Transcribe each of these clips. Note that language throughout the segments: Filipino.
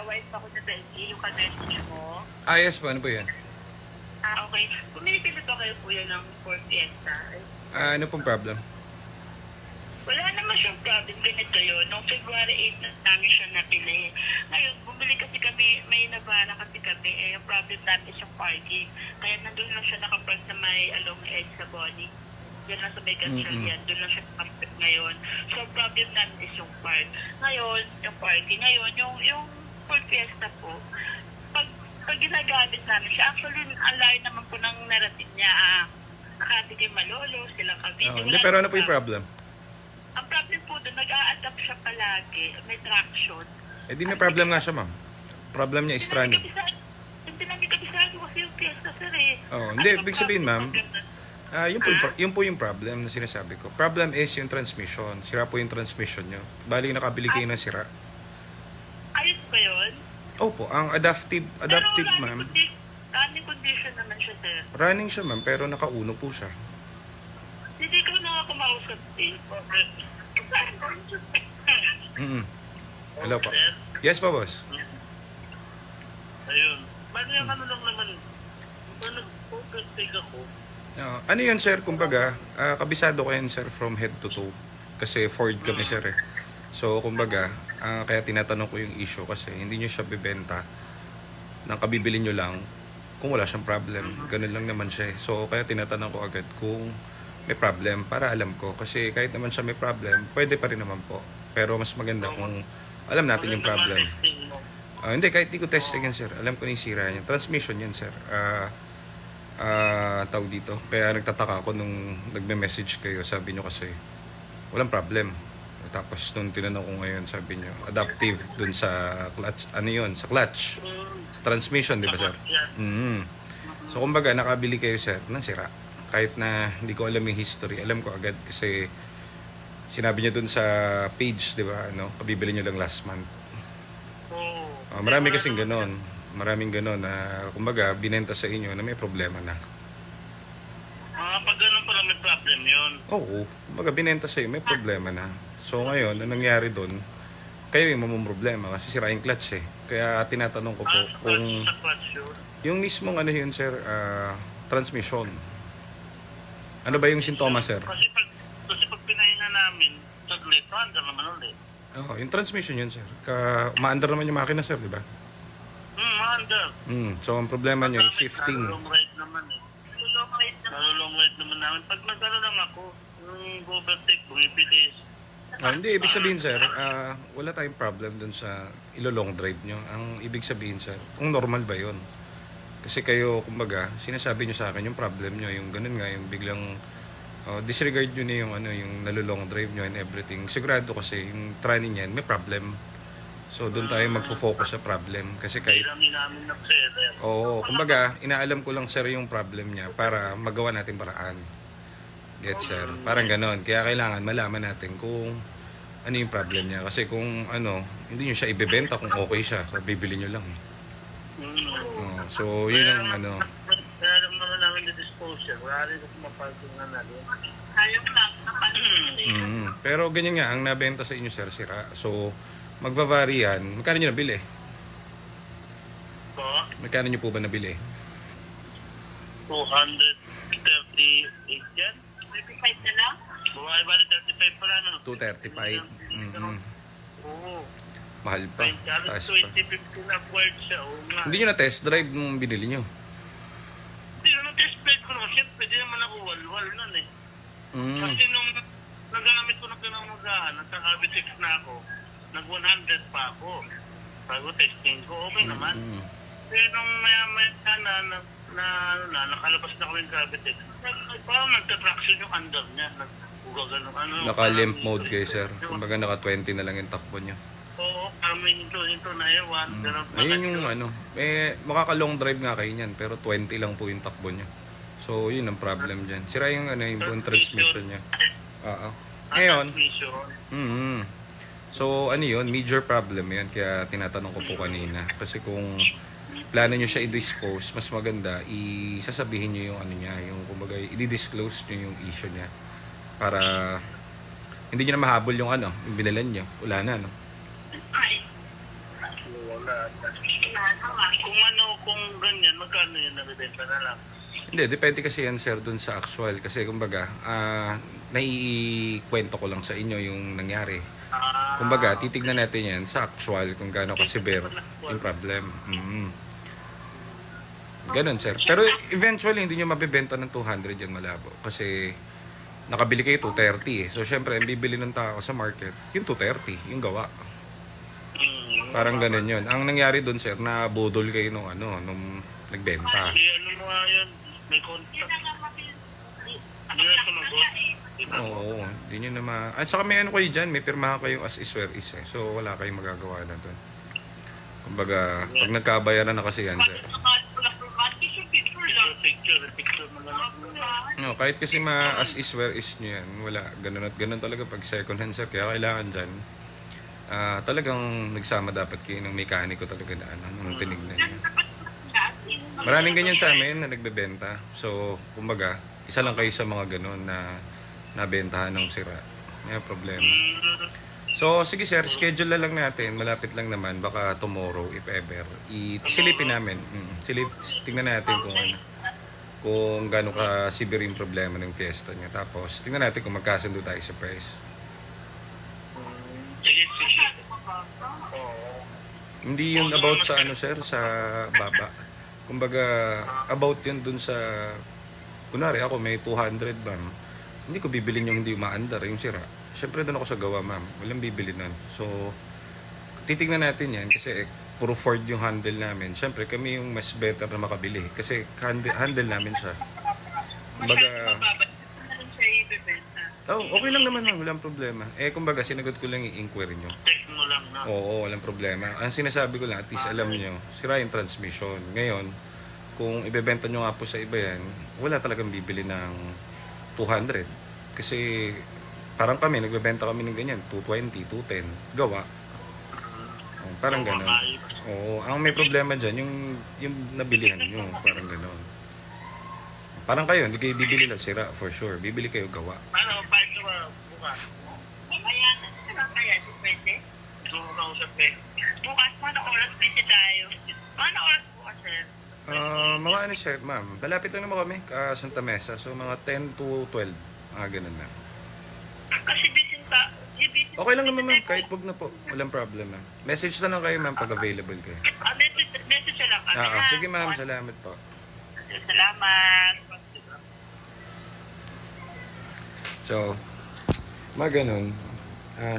wife ako na Belgi, yung ka-message mo. Yes po, ano po yan? Okay. Pumili ba kayo kuya ng Ford Fiesta? Ano pong problem? Wala naman siyang problem. Ganito yun. Noong February 8 na namin siya napili. Ngayon, bumili kasi kami, may nabana kasi kami. Ang problem natin is yung parking. Kaya nandun lang siya nakapark na may along edge sa Bonnie. Diyan lang sa may yan. Doon lang siya nakapark ngayon. So, ang problem natin is yung park. Ngayon, yung parking. Ngayon, yung Ford Fiesta po, pag ginagamit namin siya, actually, ang layo naman po ng narating niya. Nakati kay Malolo, silang Cavite. Hindi, pero ano po yung problem? Ang problem po doon, nag-a-adapt siya palagi. May traction. Di may problem nga siya, ma'am. Problem niya is running. Hindi namin kabisado kasi yung Fiesta, sir eh. Hindi, ibig sabihin, ma'am, yun po yung problem na sinasabi ko. Problem is yung transmission. Sira po yung transmission nyo. Bali, nakabili kayo ng sira. Ayos ba yun? Opo, ang adaptive, ma'am. Running condition naman siya, sir. Running siya, ma'am, pero nakauno po siya. Hindi ko na kumausap eh. Hello po. Yes po, boss. Ayun. Bali yung ano lang naman, nag-overtake ako. Ano yun, sir? Kumbaga, kabisado ko yan, sir, from head to toe. Kasi Ford kami, sir, eh. So, kumbaga, kaya tinatanong ko yung issue kasi hindi nyo siya bibenta nang kabibili nyo lang kung wala siyang problem. Ganun lang naman siya, eh. So, kaya tinatanong ko agad kung may problem para alam ko. Kasi kahit naman siya may problem, pwede pa rin naman po. Pero mas maganda kung alam natin yung problem. Hindi, kahit di ko testing yan, sir. Alam ko na yung sira niya. Transmission yan, sir. Tawag dito. Kaya nagtataka ako nung nagme-message kayo. Sabi nyo kasi, walang problem. Tapos nung tinanong ko ngayon, sabi nyo, adaptive dun sa clutch. Ano yun? Sa clutch. Sa transmission, di ba, sir? So, kumbaga, nakabili kayo, sir, ng sira. Kahit na hindi ko alam yung history, alam ko agad kasi sinabi niya dun sa page, di ba, ano, kabibili niyo lang last month. Marami kasing ganon. Maraming ganon na, kumbaga, binenta sa inyo na may problema na. Pag ganon pala may problem yun. Oo, kumbaga, binenta sa iyo, may problema na. So, ngayon, anong nangyari dun? Kayo yung mamumroblema kasi sira yung clutch eh. Kaya tinatanong ko po kung yung mismong ano yun, sir, transmission. Ano ba yung sintomas, sir? Kasi pag pinahinga namin, saglit, andar naman ulit. Yung transmission yun, sir. Maandar naman yung makina, sir, di ba? Maandar. So, ang problema nyo, yung shifting. Long ride naman eh. Long ride naman namin. Pag nagano lang ako, yung overtake, bumibilis. Hindi, ibig sabihin, sir, wala tayong problem dun sa ilo-long drive nyo. Ang ibig sabihin, sir, kung normal ba yun? Kasi kayo, kumbaga, sinasabi nyo sa akin yung problem nyo, yung ganun nga, yung biglang disregard nyo na yung, ano, yung nalulong drive nyo and everything. Sigurado kasi yung tranny niyan may problem. So, doon tayo magpo-focus sa problem. Kasi kahit... Oo, kumbaga, inaalam ko lang, sir, yung problem niya para magawa natin paraan. Get, sir? Parang ganon. Kaya kailangan malaman natin kung ano yung problem niya. Kasi kung ano, hindi nyo siya ibebenta kung okay siya. So, bibili nyo lang. So, yun ang ano. Kaya alam naman namin na-dispose siya. Wala rin ko pumaparking na natin. Ayaw lang. Pero ganyan nga, ang nabenta sa inyo, sir, sira. So, magbabari yan. Magkano nyo nabili? Po? Magkano nyo po ba nabili? 238 yan? 35 na lang? Buhay ba 35 pala, no? 235. Oo. Mahal pa. Taas pa. 2050 na worth siya. Hindi nyo na test drive nung binili nyo? Hindi naman test drive ko naman. Siyempre, di naman ako wal-wal nun eh. Kasi nung nagamit ko ng pinangugahan, nagka-Cavitex na ako, nag-100 pa ako. Bago testing ko, okay naman. Pero nung maya-maya nakalabas na ko yung Cavitex, parang nagka-traction yung under niya. Naka-limp mode kayo, sir. Kumbaga naka-20 na lang yung takbo nyo. Oo, parang may hinto na ewan. Ayun yung ano, makaka-long drive nga kayo niyan, pero 20 lang po yung takbo nyo. So, yun ang problem dyan. Sira yung, ano, yung buong transmission niya. Ngayon, so, ano yun, major problem yan. Kaya tinatanong ko po kanina. Kasi kung plano nyo siya i-dispose, mas maganda, isasabihin nyo yung ano niya, yung kumbaga, i-disclose nyo yung issue niya. Para hindi nyo na mahabol yung ano, yung binalan nyo. Wala na, no? Wala. Kung ganyan, magkano yun nabibenta na lang? Hindi, depende kasi yan sir dun sa actual. Kasi kumbaga, naiikwento ko lang sa inyo yung nangyari. Kumbaga, titignan natin yan sa actual kung gaano ka-severe yung problem. Ganon sir. Pero eventually, hindi nyo mabibenta ng 200 yan malabo. Kasi nakabili kayo 230 eh. So syempre, ang bibili ng tao sa market, yung 230, yung gawa. Parang ganun yun. Ang nangyari dun sir, nabudol kayo nung nagbenta. Kasi ano mo nga yan, may contact. Hindi na sumagot. Oo, hindi nyo na At saka may ano kayo dyan, may pirmahan kayong as is where is eh. So wala kayong magagawa na dun. Kumbaga, pag nagkabayaran na kasi yan sir. Picture mo lang. No, kahit kasi as is where is nyo yan, wala. Ganun at ganun talaga pag second hand sir. Kaya kailangan dyan, talagang nagsama dapat kayo ng mekaniko talaga na nung tinignan nyo. Maraming ganyan sa amin na nagbebenta. So, kumbaga, isa lang kayo sa mga ganun na nabentahan ng sira. May problema. So, sige sir, schedule na lang natin. Malapit lang naman. Baka tomorrow, if ever. Silipin namin. Tingnan natin kung gaano ka severe yung problema ng fiesta niya. Tapos, tingnan natin kung magkasundo tayo sa price. Sige. Hindi yun about sa sir, sa baba. Kumbaga, about yun dun sa, kunwari ako may 200 ma'am, hindi ko bibilin yung hindi umaandar, yung sira. Siyempre doon ako sa gawa ma'am, walang bibili nun. So, titignan natin yan kasi puro Ford yung handle namin. Siyempre kami yung mas better na makabili kasi handle namin siya. Kumbaga, okay lang naman ma'am, walang problema. Kumbaga, sinagot ko lang yung inquiry nyo. Check mo lang na. Oo, walang problema. Ang sinasabi ko lang, at least alam nyo, sira yung transmission. Ngayon, kung ibebenta nyo nga po sa iba yan, wala talagang bibili ng 200. Kasi parang kami, nagbebenta kami ng ganyan, 220, 210, gawa. Parang gano'n. Oo, ang may problema dyan, yung nabilihan nyo, parang gano'n. Parang kayo, hindi kayo bibili lang sira, for sure. Bibili kayo gawa. Ano, paano ka bukas? Mamaya na, kaya si pwede? Gusto mo kausap eh. Bukas, paano oras busy tayo? Paano oras bukas, sir? Mga sir, ma'am, malapit lang naman kami, Santa Mesa. So, mga 10 to 12, mga ganun na. Kasi busy pa. Okay lang naman ma'am, kahit wag na po. Walang problem ma'am. Message na lang kayo ma'am pag available kayo. Message lang kami. Sige ma'am, salamat po. Salamat. So, mga ganun,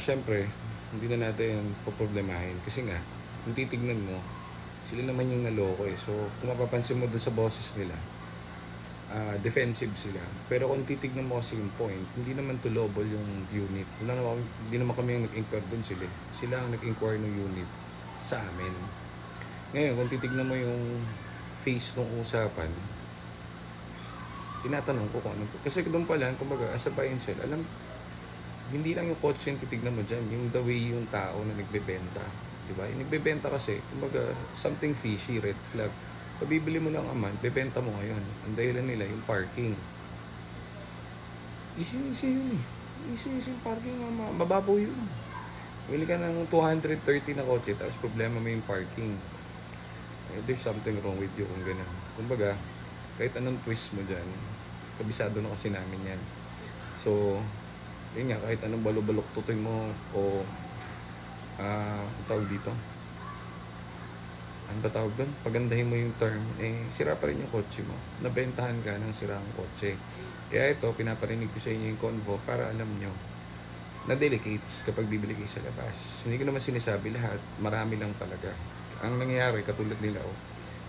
syempre, hindi na natin poproblemahin. Kasi nga, kung titignan mo, sila naman yung naloko eh. So, kung mapapansin mo dun sa boses nila, defensive sila. Pero kung titignan mo kasi yung point, hindi naman tulobol yung unit. Hindi naman kami yung nag-inquire dun sila. Sila ang nag-inquire ng unit sa amin. Ngayon, kung titignan mo yung face ng usapan, tinatanong ko kung ano. Kasi doon pa lang, kumbaga, as a buy and sell, alam, hindi lang yung kotse yung titignan mo dyan, yung the way yung tao na nagbebenta. Diba? Yung nagbebenta kasi, kumbaga, something fishy, red flag. Pabibili mo lang aman, bebenta mo ngayon. Ang dahilan nila, yung parking. Easy yun eh. Easy yung parking, mababaw yun. Bili ka ng 230 na kotse, tapos problema mo yung parking. There's something wrong with you kung gano'n. Kumbaga, kahit anong twist mo dyan, kabisado na kasi namin yan. So, yun nga, kahit anong balok-balok tutoy mo o tawag dito, ano ba tawag doon? Pagandahin mo yung term, sira pa rin yung kotse mo. Nabentahan ka ng sirang kotse. Kaya ito, pinaparinig ko sa inyo yung convo para alam nyo na delicates kapag bibili kayo sa labas. Hindi ko naman sinasabi lahat, marami lang talaga. Ang nangyayari, katulad nila,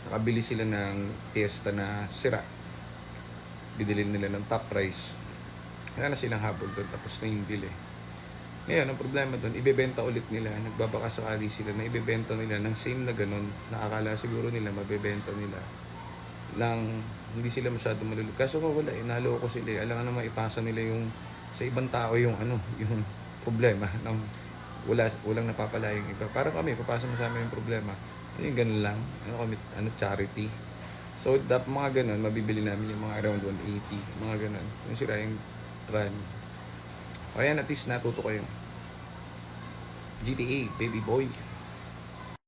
nakabili sila ng Fiesta na sira. Bidilin nila ng top price. Wala na silang habol doon, tapos na yung bili. Ngayon, ang problema doon, ibebenta ulit nila. Nagbabaka sakali sila na ibebenta nila ng same na ganun. Nakakala siguro nila, mabebenta nila. Lang, hindi sila masyado malulog. Kaso wala, naloko sila. Alam nga naman, ipasa nila yung, sa ibang tao yung yung problema. Walang napapalayang iba. Parang kami, papasa mo sa amin yung problema. Yung ganun lang. Charity. So, mga ganun, mabibili namin yung mga around 180. Mga ganun. Yung sira yung tran. O yan, at least natuto kayo. GTA, baby boy.